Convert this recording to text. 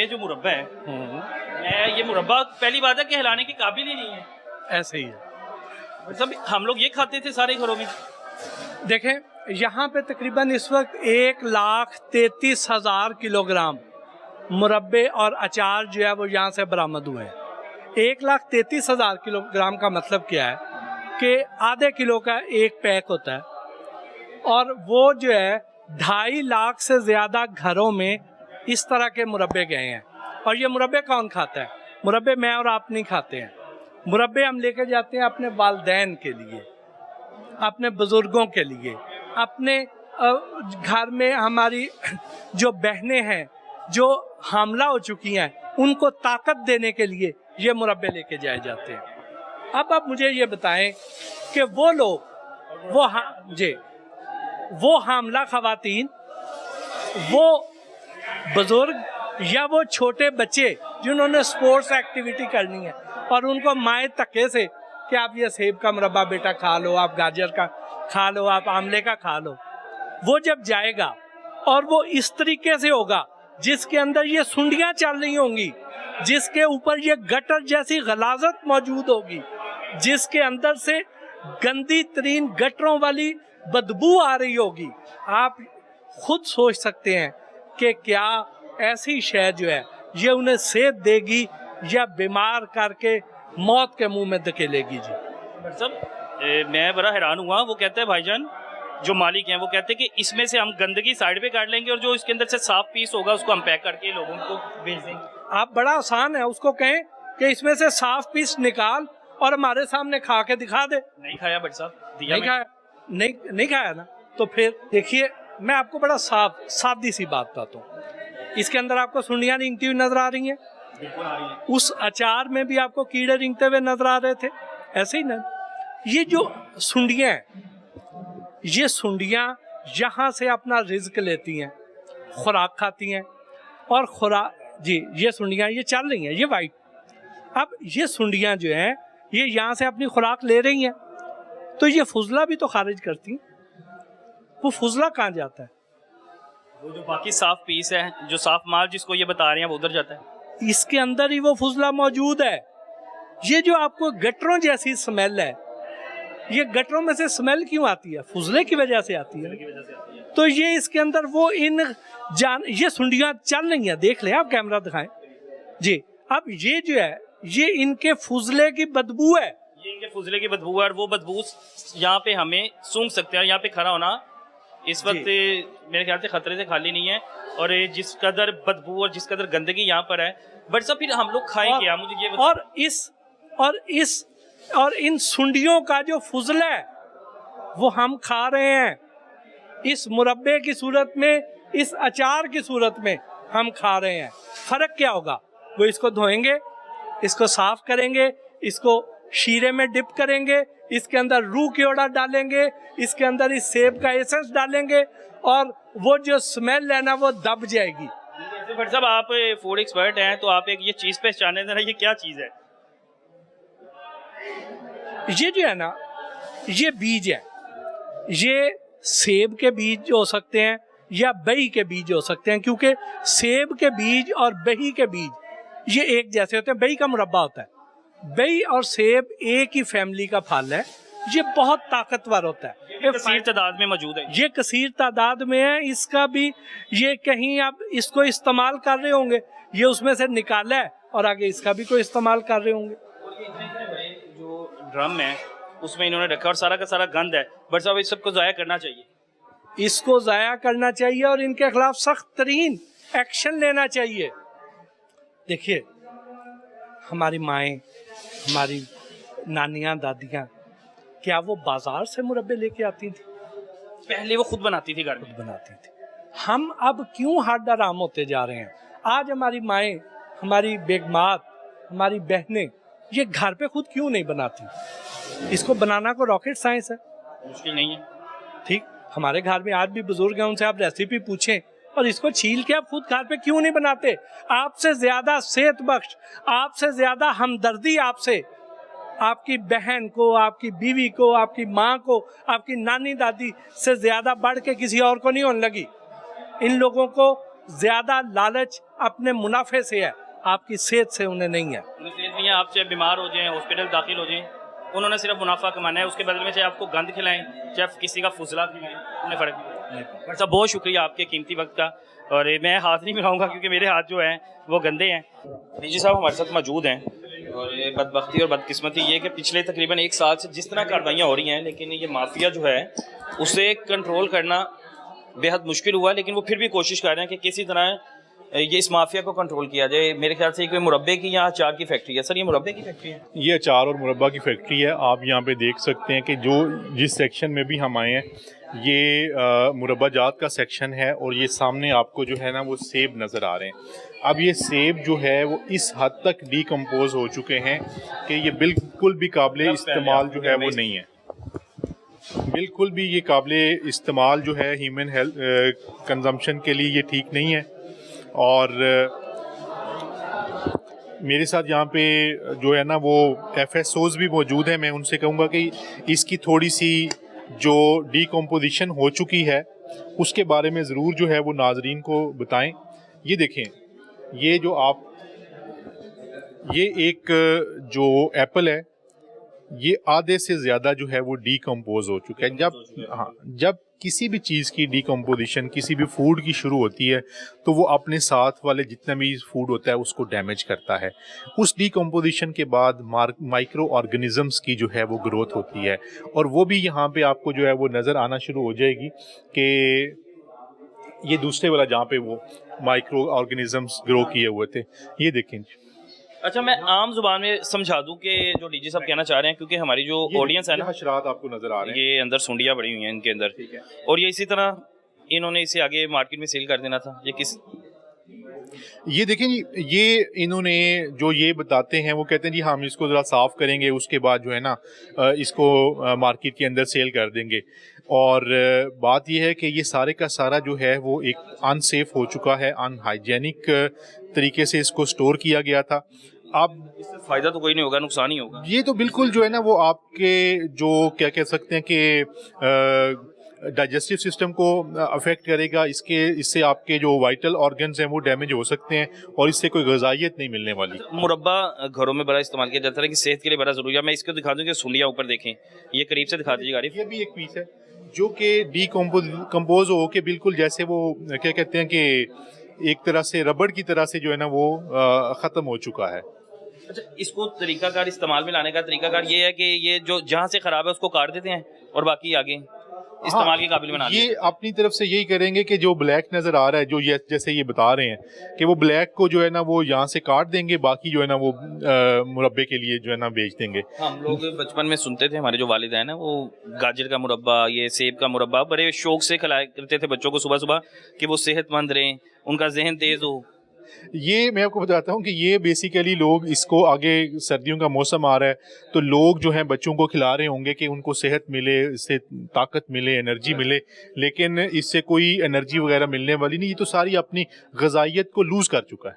जो मुरब्बा है, मैं ये मुरब्बा पहली बात है कि हिलाने के काबिल ही नहीं है। ऐसे ही है। मतलब हम लोग ये खाते थे सारे घरों में। देखें, यहाँ पे तकरीबन इस वक्त 1,33,000 किलोग्राम मुरब्बे और अचार जो है वो यहाँ से बरामद हुए हैं। 1,33,000 किलोग्राम का मतलब क्या है कि आधे किलो का एक पैक होता है, और वो जो है 2.5 लाख से ज़्यादा घरों में इस तरह के मुरब्बे गए हैं। और ये मुरब्बे कौन खाता है? मुरब्बे मैं और आप नहीं खाते हैं। मुरब्बे हम लेके जाते हैं अपने वालिदैन के लिए, अपने बुज़ुर्गों के लिए, अपने घर में हमारी जो बहनें हैं जो हामला हो चुकी हैं उनको ताकत देने के लिए ये मुरब्बे लेके जाए जाते हैं। अब आप मुझे ये बताएं कि वो लोग, वो हामला ख़वातीन, वो बुज़ुर्ग या वो छोटे बच्चे जिन्होंने स्पोर्ट्स एक्टिविटी करनी है और उनको माए धक्के से कि आप ये सेब का मुरब्बा बेटा खा लो, आप गाजर का खा लो, आप आमले का खा लो, वो जब जाएगा और वो इस तरीके से होगा जिसके अंदर ये सुंडियाँ चल रही होंगी, जिसके ऊपर ये गटर जैसी गलाजत मौजूद होगी, जिसके अंदर से गंदी तरीन गटरों वाली बदबू आ रही होगी, आप खुद सोच सकते हैं कि क्या ऐसी शय जो है ये उन्हें सेहत देगी या बीमार करके मौत के मुंह में धकेलेगी। जी सब मैं बड़ा हैरान हुआ। वो कहते हैं भाईजान जो मालिक हैं वो कहते हैं कि इसमें से हम गंदगी साइड पे काट लेंगे और जो इसके अंदर से साफ पीस होगा उसको हम पैक करके लोगों को भेज देंगे। आप बड़ा आसान है, उसको कहें कि इसमें से साफ पीस निकाल और हमारे सामने खा के दिखा दे। नहीं खाया बट साहब, दिया नहीं खाया, नहीं खाया ना, तो फिर देखिए मैं आपको बड़ा सादी सी बात बताता हूँ। इसके अंदर आपको सुंडियाँ रेंगती हुई नजर आ रही हैं, उस अचार में भी आपको कीड़े रेंगते हुए नजर आ रहे थे, ऐसे ही ना। ये जो सुंडियाँ हैं, ये सुंडियाँ यहाँ से अपना रिज्क लेती हैं, खुराक खाती हैं, और ये सुंडियाँ ये चल रही हैं, ये वाइट। अब ये सुंडियाँ जो हैं ये यहाँ से अपनी खुराक ले रही हैं, तो ये फुजला भी तो खारिज करती हैं। वो फुजला कहाँ जाता है? वो जो बाकी साफ पीस है, जो साफ माल जिसको ये बता रहे हैं वो उधर जाता है। इसके अंदर ही वो फुजला मौजूद है। ये जो आपको गटरों जैसी स्मेल है, ये गटरों में से स्मेल क्यों आती है? फुजले की वजह से आती है। तो ये इसके अंदर वो ये सुंडियाँ चल रही हैं, देख लें आप, कैमरा दिखाएं जी। अब ये जो है ये इनके फुजले की बदबू है, ये इनके फुजले की बदबू है, और वो बदबू यहाँ पे हमें सूंघ सकते हैं। यहाँ पे खड़ा होना इस वक्त मेरे ख्याल से खतरे से खाली नहीं है, और जिस कदर बदबू और जिस कदर गंदगी यहाँ पर है, बट सब फिर हम लोग खाएं क्या? मुझे ये और इन सुंडियों का जो फुजला है वो हम खा रहे हैं, इस मुरब्बे की सूरत में, इस अचार की सूरत में हम खा रहे हैं। फर्क क्या होगा? वो इसको धोएंगे, इसको साफ करेंगे, इसको शीरे में डिप करेंगे, इसके अंदर रूह कीड़ा डालेंगे, इसके अंदर इस सेब का एसेंस डालेंगे, और वो जो स्मेल है ना वो दब जाएगी। भट्ट साहब आप फूड एक्सपर्ट हैं, तो आप एक ये चीज़ पहचाने देना, ये क्या चीज़ है? ये जो है ना, ये बीज है। ये सेब के बीज हो सकते हैं या बही के बीज हो सकते हैं, क्योंकि सेब के बीज और बही के बीज ये एक जैसे होते हैं। बही का मुरब्बा होता है, बही और सेब एक ही फैमिली का फल है। ये बहुत ताकतवर होता है, ये कसीर तादाद में मौजूद है। ये कसीर तादाद में है। इसका भी ये कहीं आप इसको इस्तेमाल कर रहे होंगे, ये उसमें से निकाला है और आगे इसका भी कोई इस्तेमाल कर रहे होंगे। जो ड्रम है उसमें इन्होंने रखा और सारा का सारा गंद है। बट साहब इस सबको ज़ाया करना चाहिए, इसको ज़ाया करना चाहिए और इनके खिलाफ सख्त तरीन एक्शन लेना चाहिए। देखिए, हमारी माएँ, हमारी नानियाँ, दादियाँ, क्या वो बाजार से मुरब्बे लेके आती थी? पहले वो खुद बनाती थी, घर में बनाती थी। हम अब क्यों हड्ड आराम होते जा रहे हैं? आज हमारी माएँ, हमारी बेगमात, हमारी बहनें ये घर पे खुद क्यों नहीं बनाती? इसको बनाना को रॉकेट साइंस है, मुश्किल नहीं है। ठीक, हमारे घर में आज भी बुजुर्ग हैं, उनसे आप रेसिपी पूछें और इसको छील के आप खुद घर पे क्यों नहीं बनाते? आपसे ज्यादा सेहत बख्श, आपसे ज्यादा हमदर्दी आपसे आपकी बहन को, आपकी बीवी को, आपकी माँ को, आपकी नानी दादी से ज्यादा बढ़ के किसी और को नहीं होने लगी। इन लोगों को ज्यादा लालच अपने मुनाफे से है, आपकी सेहत से उन्हें नहीं है। उन्हें सेहत नहीं है, आप चाहे बीमार हो जाएं, हॉस्पिटल दाखिल हो जाएं, उन्होंने सिर्फ मुनाफा कमाना है, उसके बदले में चाहे आपको गंद खिलाएं, चाहे आप किसी का फुजला खिलाएं, उन्हें फ़र्क नहीं पड़ता। डॉक्टर साहब बहुत शुक्रिया आपके कीमती वक्त का, और मैं हाथ नहीं मिलाऊंगा क्योंकि मेरे हाथ जो हैं वो गंदे हैं। डीजी साहब हमारे साथ मौजूद हैं, और ये बदबख्ती और बदकिस्मती ये है कि पिछले तकरीबन 1 साल से जिस तरह कार्रवाइयाँ हो रही हैं, लेकिन ये माफिया जो है उसे कंट्रोल करना बेहद मुश्किल हुआ, लेकिन वो फिर भी कोशिश कर रहे हैं कि किसी तरह ये इस माफिया को कंट्रोल किया जाए। मेरे ख्याल से कोई मुरब्बे की या अचार की फैक्ट्री है। सर ये मुरब्बे की फैक्ट्री है? ये अचार और मुरब्बा की फैक्ट्री है। आप यहाँ पे देख सकते हैं कि जिस सेक्शन में भी हम आए हैं ये मुरब्बा जात का सेक्शन है, और ये सामने आपको जो है ना वो सेब नज़र आ रहे हैं। अब ये सेब जो है वो इस हद तक डिकम्पोज हो चुके हैं कि ये बिल्कुल भी काबिल इस्तेमाल जो है वो नहीं है, बिल्कुल भी ये काबिल इस्तेमाल जो है ह्यूमन हेल्थ कंजम्पशन के लिए ये ठीक नहीं है। और मेरे साथ यहाँ पे जो है ना वो FSOs भी मौजूद हैं। मैं उनसे कहूँगा कि इसकी थोड़ी सी जो डिकम्पोजिशन हो चुकी है उसके बारे में ज़रूर जो है वो नाजरीन को बताएं। ये देखें, ये जो ये एक जो एप्पल है ये आधे से ज़्यादा जो है वो डिकम्पोज हो चुका है। जब किसी भी चीज़ की डिकम्पोजिशन किसी भी फूड की शुरू होती है तो वो अपने साथ वाले जितना भी फूड होता है उसको डैमेज करता है। उस डिकम्पोजिशन के बाद माइक्रो ऑर्गेनिज़म्स की जो है वो ग्रोथ होती है, और वो भी यहाँ पे आपको जो है वो नज़र आना शुरू हो जाएगी कि ये दूसरे वाला जहाँ पे वो माइक्रो ऑर्गेनिज़म्स ग्रो किए हुए थे, ये देखें। अच्छा, मैं आम जुबान में समझा दूं कि जो डीजी साहब कहना चाह रहे हैं, क्योंकि हमारी जो ऑडियंस है ना, हशरात आपको नजर आ रहे हैं, ये अंदर सुंडियाँ बड़ी हुई हैं इनके अंदर, ठीक है, और ये इसी तरह इन्होंने इसे आगे मार्केट में सेल कर देना था। ये किस ये देखें जी, ये इन्होंने जो ये बताते हैं वो कहते हैं जी हम इसको ज़रा साफ़ करेंगे, उसके बाद जो है ना इसको मार्केट के अंदर सेल कर देंगे। और बात ये है कि ये सारे का सारा जो है वो एक अनसेफ हो चुका है, अनहाइजेनिक तरीके से इसको स्टोर किया गया था। अब इससे फ़ायदा तो कोई नहीं होगा, नुकसान ही होगा। ये तो बिल्कुल जो है ना वो आपके जो क्या कह सकते हैं कि डाइजेस्टिव सिस्टम को अफेक्ट करेगा। इससे आपके जो वाइटल ऑर्गन्स हैं वो डैमेज हो सकते हैं, और इससे कोई ग़िज़ाइयत नहीं मिलने वाली। मुरब्बा घरों में बड़ा इस्तेमाल किया जाता है कि सेहत के लिए बड़ा ज़रूरी है। मैं इसको दिखा दूँ कि सुंडियाँ ऊपर देखें, ये करीब से दिखा दीजिए आरिफ। ये भी एक पीस है जो कि डिकम्पोज हो के बिल्कुल जैसे वो क्या कहते हैं कि एक तरह से रबड़ की तरह से जो है ना वो ख़त्म हो चुका है। अच्छा, इसको तरीकाकार इस्तेमाल में लाने का तरीकाकार ये है कि ये जो जहाँ से ख़राब है उसको काट देते हैं और बाकी आगे इस्तेमाल के काबिल बना ये अपनी तरफ से यही करेंगे कि जो ब्लैक नज़र आ रहा है, जो ये जैसे ये बता रहे हैं कि वो ब्लैक को जो है ना वो यहाँ से काट देंगे, बाकी जो है ना वो मुरब्बे के लिए जो है ना बेच देंगे। हम लोग बचपन में सुनते थे, हमारे जो वालिद हैं ना वो गाजर का मुरब्बा, ये सेब का मुरब्बा बड़े शौक से खिलाया करते थे बच्चों को सुबह सुबह कि वो सेहतमंद रहें, उनका जहन तेज़ हो। ये मैं आपको बताता हूँ कि ये बेसिकली लोग इसको आगे सर्दियों का मौसम आ रहा है तो लोग जो हैं बच्चों को खिला रहे होंगे कि उनको सेहत मिले, इससे ताकत मिले, एनर्जी मिले, लेकिन इससे कोई एनर्जी वगैरह मिलने वाली नहीं। ये तो सारी अपनी ग़िज़ाइयत को लूज़ कर चुका है।